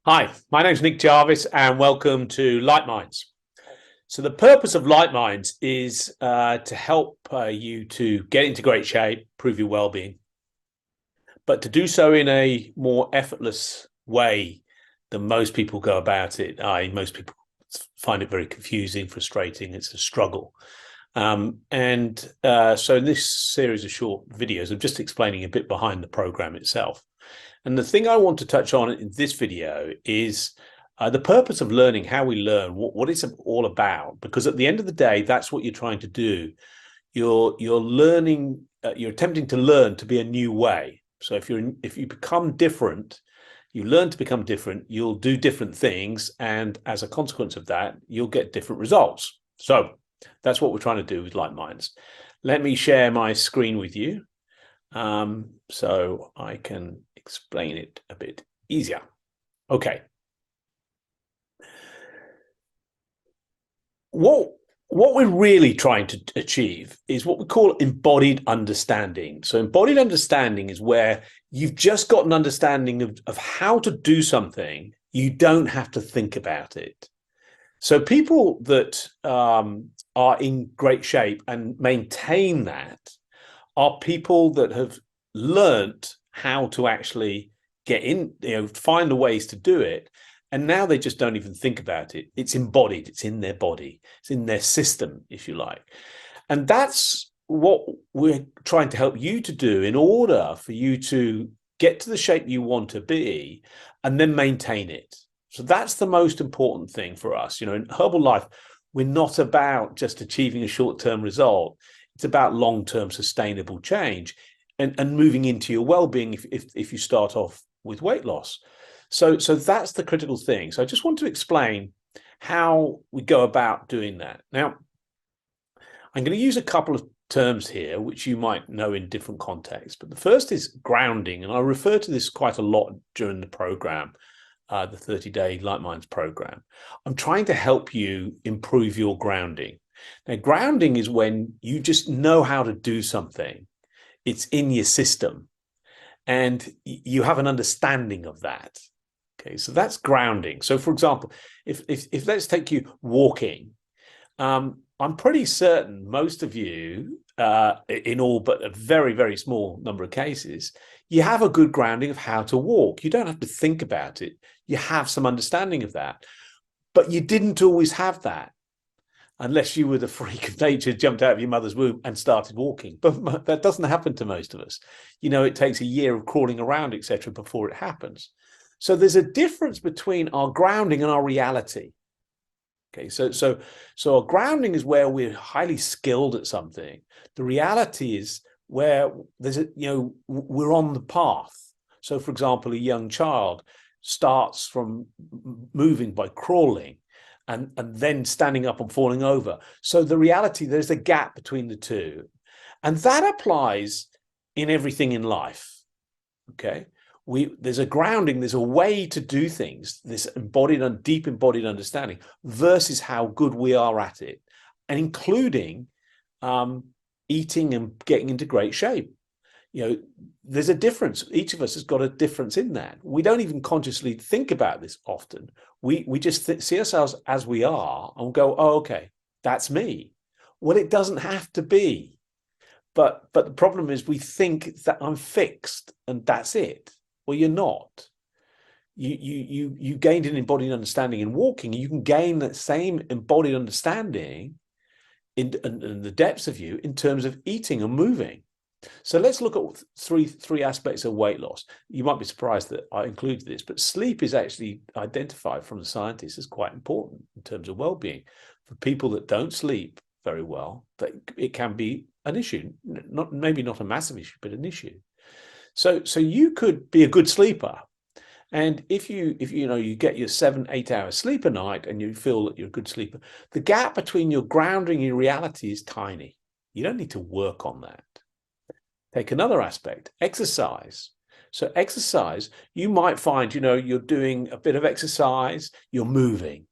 Hi, my name is Nick Jarvis and welcome to Light Minds. So the purpose of Light Minds is to help you to get into great shape, improve your well-being, but to do so in a more effortless way than most people go about it. Most people find it very confusing, frustrating. It's a struggle. So in this series of short videos, I'm just explaining a bit behind the program itself. And the thing I want to touch on in this video is the purpose of learning, how we learn, what it's all about. Because at the end of the day, that's what you're trying to do. You're learning, you're attempting to learn to be a new way. So if you become different, you learn to become different, you'll do different things, and as a consequence of that, you'll get different results. So that's what we're trying to do with Light Minds. Let me share my screen with you so I can explain it a bit easier. Okay. What we're really trying to achieve is what we call embodied understanding. So embodied understanding is where you've just got an understanding of how to do something. You don't have to think about it. So people that are in great shape and maintain that are people that have learnt how to actually get in, find the ways to do it. And now they just don't even think about it. It's embodied, it's in their body, it's in their system, if you like. And that's what we're trying to help you to do in order for you to get to the shape you want to be and then maintain it. So that's the most important thing for us. In herbal life, we're not about just achieving a short-term result. It's about long-term sustainable change and moving into your well-being if you start off with weight loss. So that's the critical thing. So I just want to explain how we go about doing that. Now, I'm going to use a couple of terms here, which you might know in different contexts. But the first is grounding, and I refer to this quite a lot during the program, the 30-day Light Minds program. I'm trying to help you improve your grounding. Now, grounding is when you just know how to do something. It's in your system, and you have an understanding of that. Okay, so that's grounding. So, for example, if let's take you walking, I'm pretty certain most of you, in all but a very, very small number of cases, you have a good grounding of how to walk. You don't have to think about it. You have some understanding of that, but you didn't always have that unless you were the freak of nature, jumped out of your mother's womb and started walking. But that doesn't happen to most of us. It takes a year of crawling around, etc., before it happens. So there's a difference between our grounding and our reality. Okay, so our grounding is where we're highly skilled at something. The reality is where we're on the path. So, for example, a young child starts from moving by crawling and then standing up and falling over. So the reality, there's a gap between the two. And that applies in everything in life. Okay. There's a grounding, there's a way to do things, this embodied and deep embodied understanding versus how good we are at it, and including eating and getting into great shape. There's a difference. Each of us has got a difference in that. We don't even consciously think about this often. We just see ourselves as we are and go, oh, okay, that's me. Well, it doesn't have to be. But the problem is we think that I'm fixed and that's it. Well, you're not. You gained an embodied understanding in walking. You can gain that same embodied understanding in the depths of you in terms of eating and moving. So let's look at three aspects of weight loss. You might be surprised that I included this, but sleep is actually identified from the scientists as quite important in terms of well-being. For people that don't sleep very well, it can be an issue, maybe not a massive issue, but an issue. So you could be a good sleeper. And if you get your 7-8 hours sleep a night and you feel that you're a good sleeper, the gap between your grounding and your reality is tiny. You don't need to work on that. Take another aspect, exercise. So exercise, you might find, you're doing a bit of exercise, you're moving.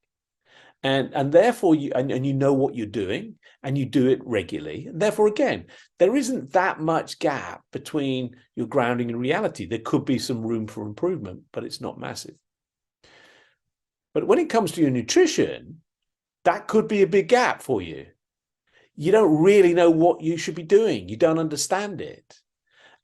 And therefore you know what you're doing and you do it regularly. And therefore, again, there isn't that much gap between your grounding and reality. There could be some room for improvement, but it's not massive. But when it comes to your nutrition, that could be a big gap for you. You don't really know what you should be doing. You don't understand it.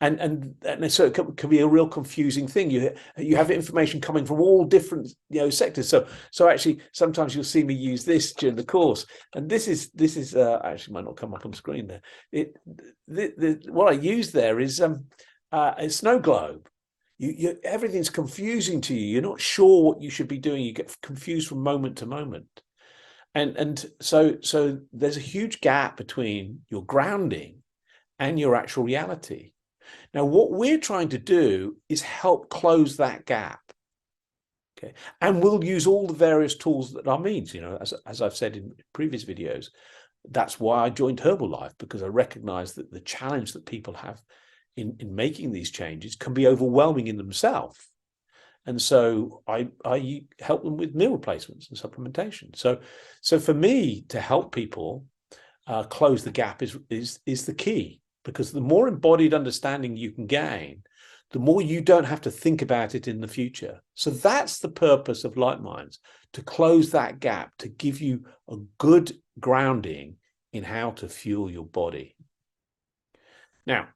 And so it can be a real confusing thing. You have information coming from all different sectors. So actually, sometimes you'll see me use this during the course, and this is actually might not come up on the screen there. What I use there is a snow globe. Everything's confusing to you. You're not sure what you should be doing. You get confused from moment to moment, and so there's a huge gap between your grounding and your actual reality. Now, what we're trying to do is help close that gap. Okay, and we'll use all the various tools that are means. As I've said in previous videos, that's why I joined Herbalife, because I recognize that the challenge that people have in making these changes can be overwhelming in themselves. And so I help them with meal replacements and supplementation. So for me, to help people close the gap is the key. Because the more embodied understanding you can gain, the more you don't have to think about it in the future. So that's the purpose of Light Minds, to close that gap, to give you a good grounding in how to fuel your body. Now,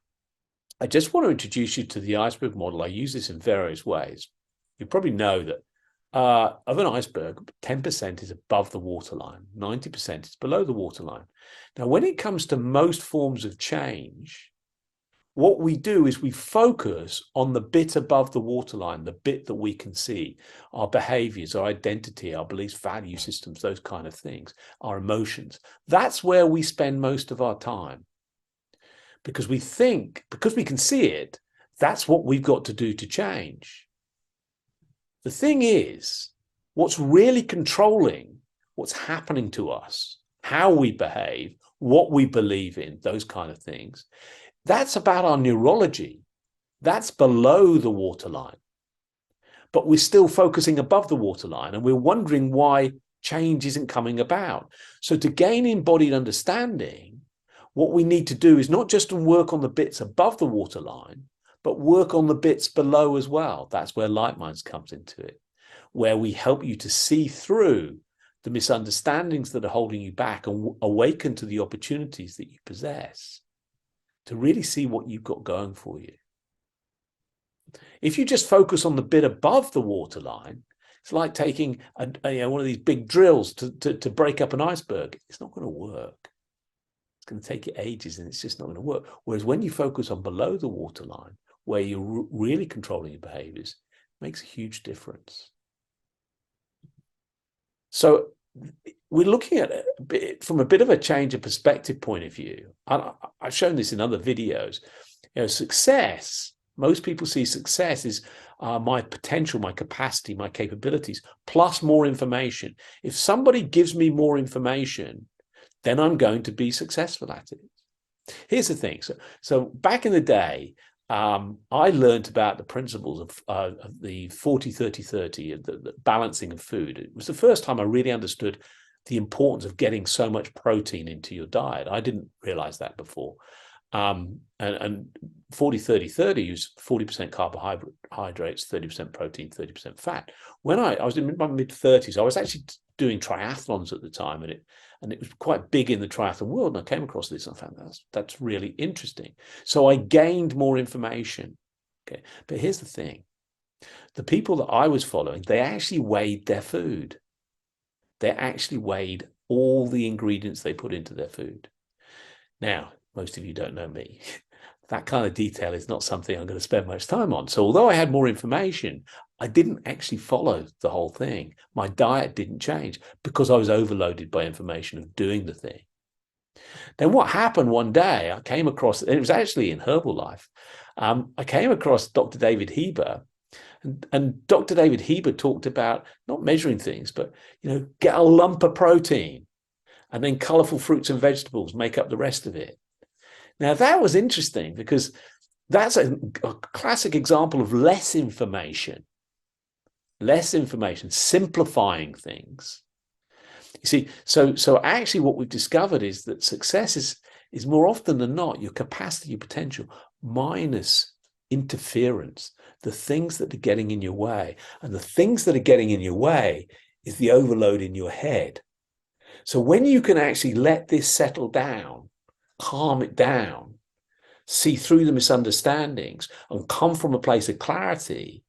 I just want to introduce you to the iceberg model. I use this in various ways. You probably know that of an iceberg, 10% is above the waterline, 90% is below the waterline. Now, when it comes to most forms of change, what we do is we focus on the bit above the waterline, the bit that we can see, our behaviors, our identity, our beliefs, value systems, those kind of things, our emotions. That's where we spend most of our time, because we think, because we can see it, that's what we've got to do to change. The thing is, what's really controlling what's happening to us, how we behave, what we believe in, those kind of things, that's about our neurology. That's below the waterline. But we're still focusing above the waterline, and we're wondering why change isn't coming about. So to gain embodied understanding, what we need to do is not just to work on the bits above the waterline, but work on the bits below as well. That's where Light Minds comes into it, where we help you to see through the misunderstandings that are holding you back and awaken to the opportunities that you possess, to really see what you've got going for you. If you just focus on the bit above the waterline, it's like taking one of these big drills to break up an iceberg. It's not going to work. It's going to take you ages, and it's just not going to work. Whereas when you focus on below the waterline, where you're really controlling your behaviors, makes a huge difference. So we're looking at it from a bit of a change of perspective point of view. I've shown this in other videos. Success, most people see success as my potential, my capacity, my capabilities, plus more information. If somebody gives me more information, then I'm going to be successful at it. Here's the thing. So back in the day, I learned about the principles of the 40-30-30, the balancing of food. It was the first time I really understood the importance of getting so much protein into your diet. I didn't realize that before. And 40-30-30 is 40% carbohydrates, 30% protein, 30% fat. When I was in my mid-30s, I was actually doing triathlons at the time, and it was quite big in the triathlon world. And I came across this and I found that's really interesting. So I gained more information. Okay, but here's the thing: the people that I was following, they actually weighed their food. They actually weighed all the ingredients they put into their food. Now, most of you don't know me. That kind of detail is not something I'm going to spend much time on. So although I had more information, I didn't actually follow the whole thing. My diet didn't change because I was overloaded by information of doing the thing. Then what happened one day, I came across, and it was actually in Herbalife, I came across Dr. David Heber, and Dr. David Heber talked about not measuring things, but, get a lump of protein and then colorful fruits and vegetables make up the rest of it. Now, that was interesting because that's a classic example of less information, simplifying things. You see, so actually what we've discovered is that success is more often than not your capacity, your potential, minus interference, the things that are getting in your way. And the things that are getting in your way is the overload in your head. So when you can actually let this settle down, calm it down, see through the misunderstandings and come from a place of clarity,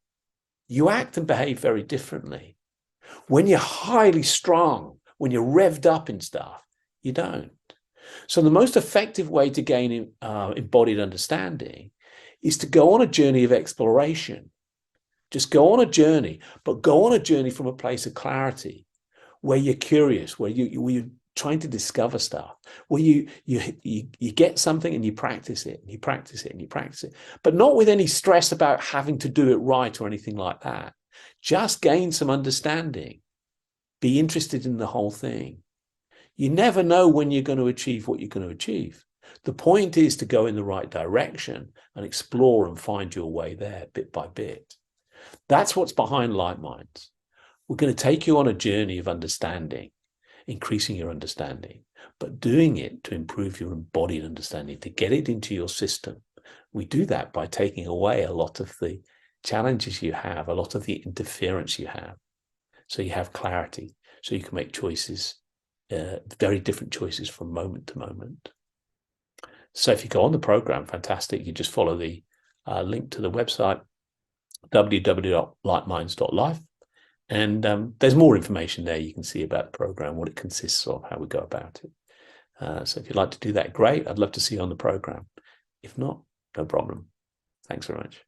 you act and behave very differently. When you're highly strung, when you're revved up in stuff, you don't. So the most effective way to gain embodied understanding is to go on a journey of exploration. Just go on a journey, but go on a journey from a place of clarity, where you're curious, where you're trying to discover stuff, where you get something and you practice it, and you practice it, and you practice it, but not with any stress about having to do it right or anything like that. Just gain some understanding. Be interested in the whole thing. You never know when you're going to achieve what you're going to achieve. The point is to go in the right direction and explore and find your way there bit by bit. That's what's behind Light Minds. We're going to take you on a journey of understanding, increasing your understanding, but doing it to improve your embodied understanding, to get it into your system. We do that by taking away a lot of the challenges you have, a lot of the interference you have. So you have clarity, so you can make choices, very different choices from moment to moment. So if you go on the program, fantastic. You just follow the link to the website, www.lightminds.life. And there's more information there you can see about the program, what it consists of, how we go about it. So if you'd like to do that, great. I'd love to see you on the program. If not, no problem. Thanks very much.